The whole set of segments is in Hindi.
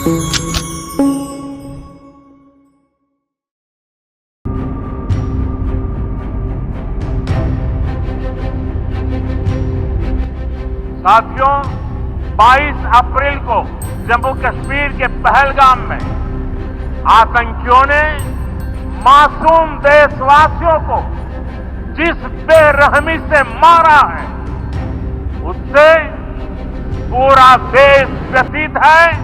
साथियों, 22 अप्रैल को जम्मू कश्मीर के पहलगाम में आतंकियों ने मासूम देशवासियों को जिस बेरहमी से मारा है, उससे पूरा देश व्यथित है।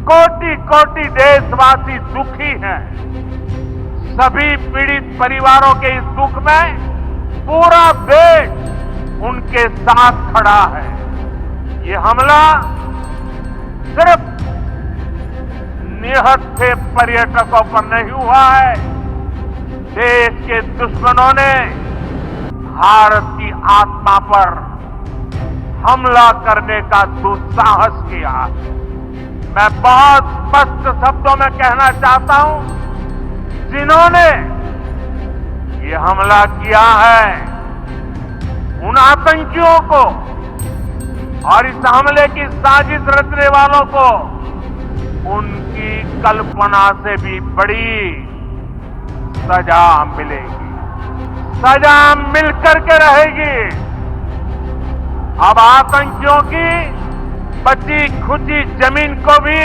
कोटि कोटि देशवासी दुखी हैं। सभी पीड़ित परिवारों के इस दुख में पूरा देश उनके साथ खड़ा है। ये हमला सिर्फ निहत्थे पर्यटकों पर नहीं हुआ है। देश के दुश्मनों ने भारत की आत्मा पर हमला करने का दुस्साहस किया। मैं बहुत स्पष्ट शब्दों में कहना चाहता हूं, जिन्होंने ये हमला किया है, उन आतंकियों को और इस हमले की साजिश रचने वालों को उनकी कल्पना से भी बड़ी सजा मिलेगी। सजा मिलकर के रहेगी। अब आतंकियों की बची खुची जमीन को भी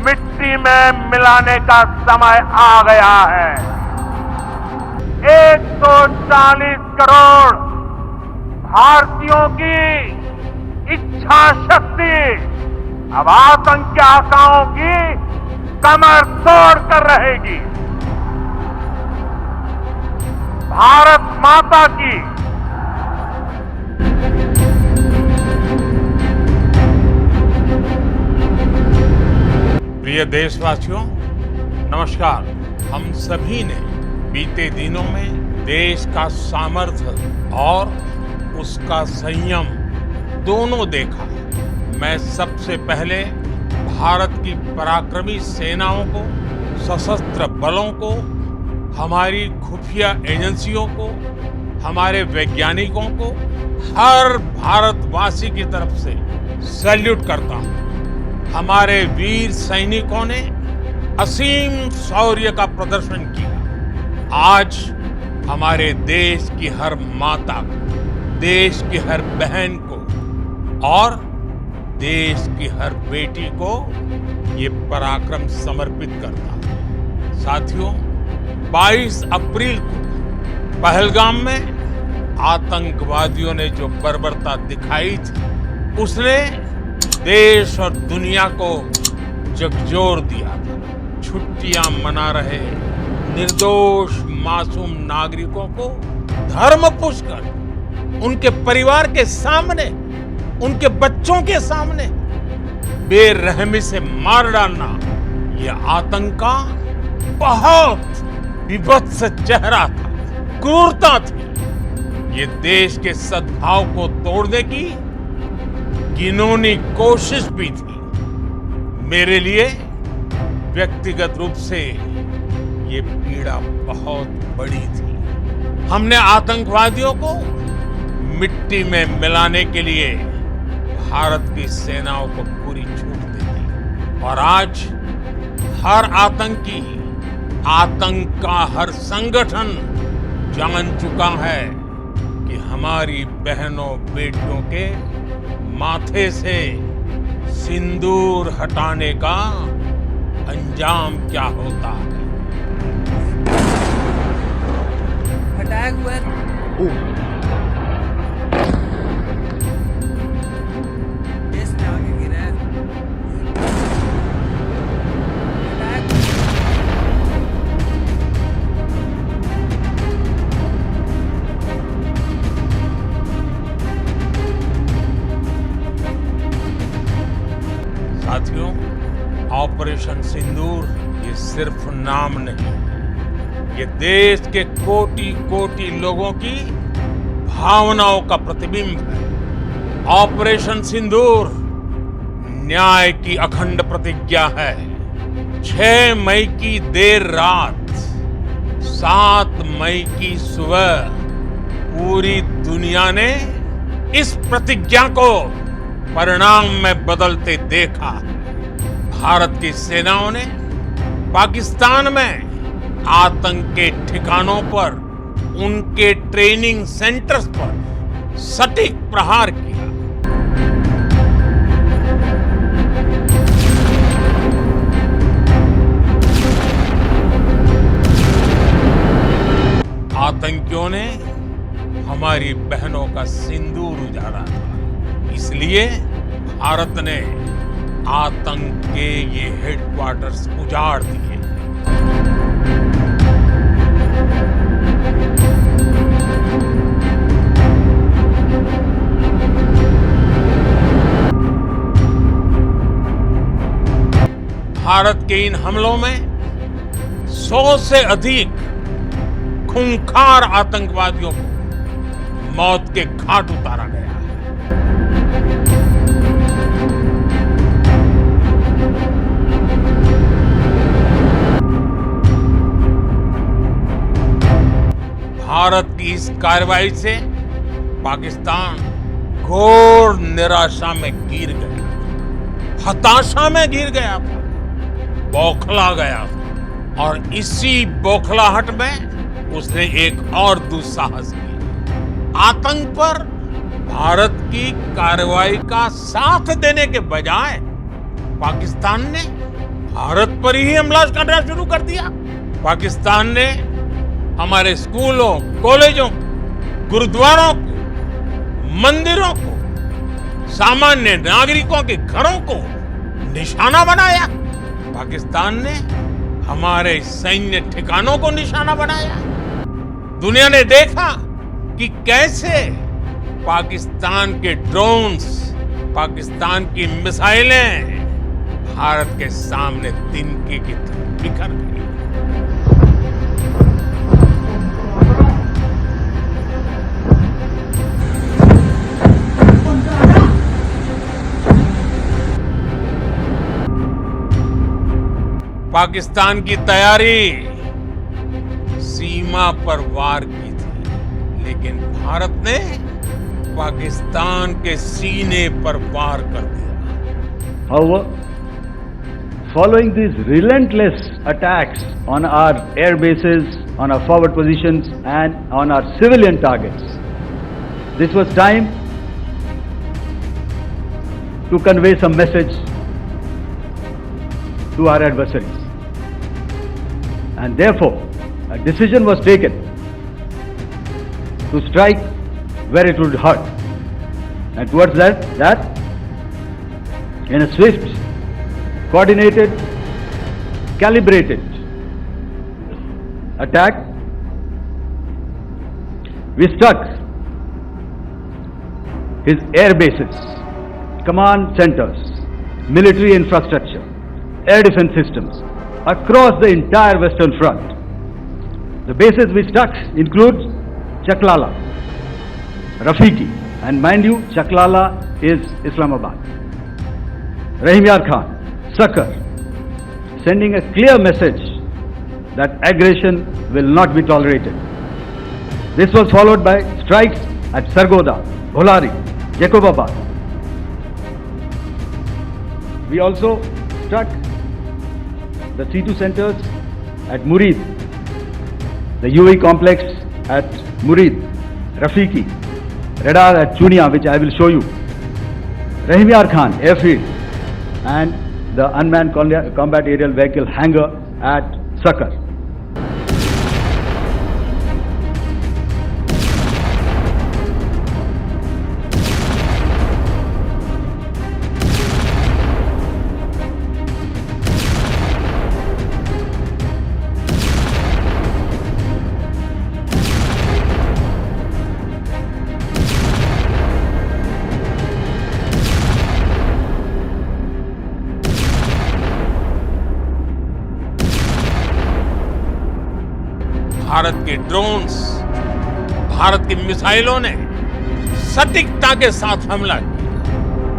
मिट्टी में मिलाने का समय आ गया है। 140 करोड़ भारतीयों की इच्छा शक्ति अब आतंक के आकाओं की कमर तोड़ कर रहेगी। भारत माता की प्रिय देशवासियों, नमस्कार। हम सभी ने बीते दिनों में देश का सामर्थ्य और उसका संयम दोनों देखा। मैं सबसे पहले भारत की पराक्रमी सेनाओं को, सशस्त्र बलों को, हमारी खुफिया एजेंसियों को, हमारे वैज्ञानिकों को, हर भारतवासी की तरफ से सैल्यूट करता हूं। हमारे वीर सैनिकों ने असीम शौर्य का प्रदर्शन किया। आज हमारे देश की हर माता को, देश की हर बहन को और देश की हर बेटी को ये पराक्रम समर्पित करता है। साथियों, 22 अप्रैल को पहलगाम में आतंकवादियों ने जो बर्बरता दिखाई थी, उसने देश और दुनिया को झकझोर दिया था। छुट्टियां मना रहे निर्दोष मासूम नागरिकों को धर्म पुष्कर उनके परिवार के सामने, उनके बच्चों के सामने बेरहमी से मार डालना, यह आतंक का बहुत विभत्स चेहरा था, क्रूरता थी। ये देश के सद्भाव को तोड़ने की घिनौनी कोशिश भी थी। मेरे लिए व्यक्तिगत रूप से ये पीड़ा बहुत बड़ी थी। हमने आतंकवादियों को मिट्टी में मिलाने के लिए भारत की सेनाओं को पूरी छूट दी थी। और आज हर आतंकी, आतंक का हर संगठन जान चुका है कि हमारी बहनों बेटियों के माथे से सिंदूर हटाने का अंजाम क्या होता है। अटैक हुआ देश में आगे गिरा है। साथियों, ऑपरेशन सिंदूर ये सिर्फ नाम नहीं, ये देश के कोटि कोटि लोगों की भावनाओं का प्रतिबिंब है। ऑपरेशन सिंदूर न्याय की अखंड प्रतिज्ञा है। 6 मई की देर रात, 7 मई की सुबह पूरी दुनिया ने इस प्रतिज्ञा को परिणाम में बदलते देखा। भारत की सेनाओं ने पाकिस्तान में आतंक के ठिकानों पर, उनके ट्रेनिंग सेंटर्स पर सटीक प्रहार किया। आतंकियों ने हमारी बहनों का सिंदूर उजाड़ा था, इसलिए भारत ने आतंक के ये हेडक्वार्टर्स उजाड़ दिए। भारत के इन हमलों में 100 से अधिक खूंखार आतंकवादियों को मौत के घाट उतारा गया है। भारत की इस कार्रवाई से पाकिस्तान घोर निराशा में गिर गया, हताशा में गिर गया था, बौखला गया था और इसी बौखलाहट में उसने एक और दुस्साहस किया। आतंक पर भारत की कार्रवाई का साथ देने के बजाय पाकिस्तान ने भारत पर ही हमला करना शुरू कर दिया। पाकिस्तान ने हमारे स्कूलों, कॉलेजों, गुरुद्वारों को, मंदिरों को, सामान्य नागरिकों के घरों को निशाना बनाया। पाकिस्तान ने हमारे सैन्य ठिकानों को निशाना बनाया। दुनिया ने देखा कि कैसे पाकिस्तान के ड्रोन्स, पाकिस्तान की मिसाइलें भारत के सामने तिनके की तरह बिखर गई। पाकिस्तान की तैयारी सीमा पर वार की थी, लेकिन भारत ने पाकिस्तान के सीने पर वार कर दिया। However, following these relentless attacks on our air bases, on our forward positions and on our civilian targets, this was time to convey some message to our adversaries. And therefore, a decision was taken to strike where it would hurt. And towards that, in a swift, coordinated, calibrated attack, we struck his air bases, command centers, military infrastructure, air defense systems across the entire Western Front. The bases we struck include Chaklala, Rafiki, and mind you, Chaklala is Islamabad. Rahim Yar Khan, Sakar, sending a clear message that aggression will not be tolerated. This was followed by strikes at Sargoda, Bholari, Jacobabad. We also struck the C2 centers at Murid, the UAE complex at Murid, Rafiki, radar at Chunia, which I will show you, Rahim Yar Khan airfield, and the unmanned combat aerial vehicle hangar at Sakar. Bharat के ड्रोन्स, भारत की मिसाइलों ने सटीकता के साथ हमला किया।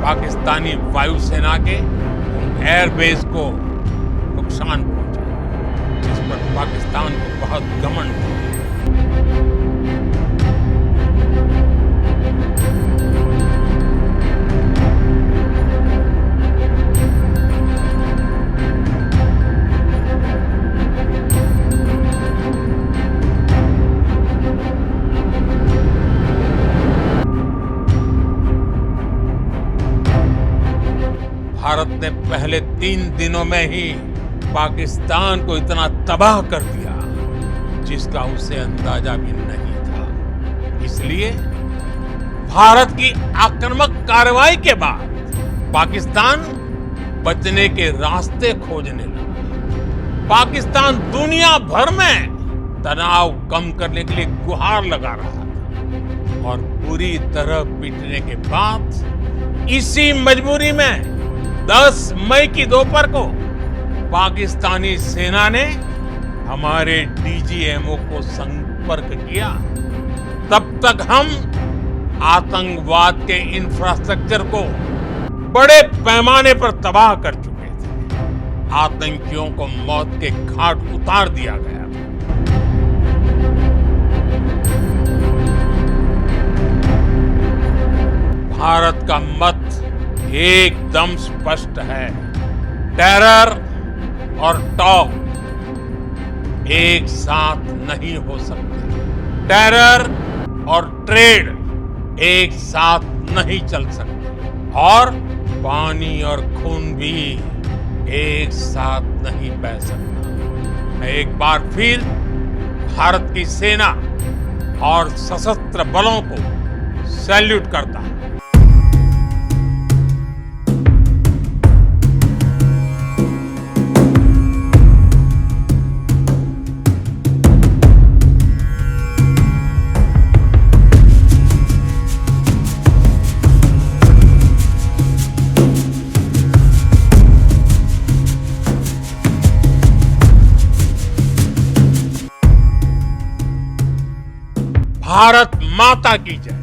पाकिस्तानी वायुसेना के एयरबेस को नुकसान पहुंचा, जिस पर पाकिस्तान को बहुत घमंड था। भारत ने पहले 3 दिनों में ही पाकिस्तान को इतना तबाह कर दिया जिसका उसे अंदाजा भी नहीं था। इसलिए भारत की आक्रामक कार्रवाई के बाद पाकिस्तान बचने के रास्ते खोजने लगा। पाकिस्तान दुनिया भर में तनाव कम करने के लिए गुहार लगा रहा था और पूरी तरह पिटने के बाद इसी मजबूरी में 10 मई की दोपहर को पाकिस्तानी सेना ने हमारे डीजीएमओ को संपर्क किया। तब तक हम आतंकवाद के इंफ्रास्ट्रक्चर को बड़े पैमाने पर तबाह कर चुके थे। आतंकियों को मौत के घाट उतार दिया गया था। भारत का मत एकदम स्पष्ट है। टेरर और टॉक एक साथ नहीं हो सकते। टेरर और ट्रेड एक साथ नहीं चल सकते और पानी और खून भी एक साथ नहीं बह सकता। मैं एक बार फिर भारत की सेना और सशस्त्र बलों को सैल्यूट करता हूं। भारत माता की जय।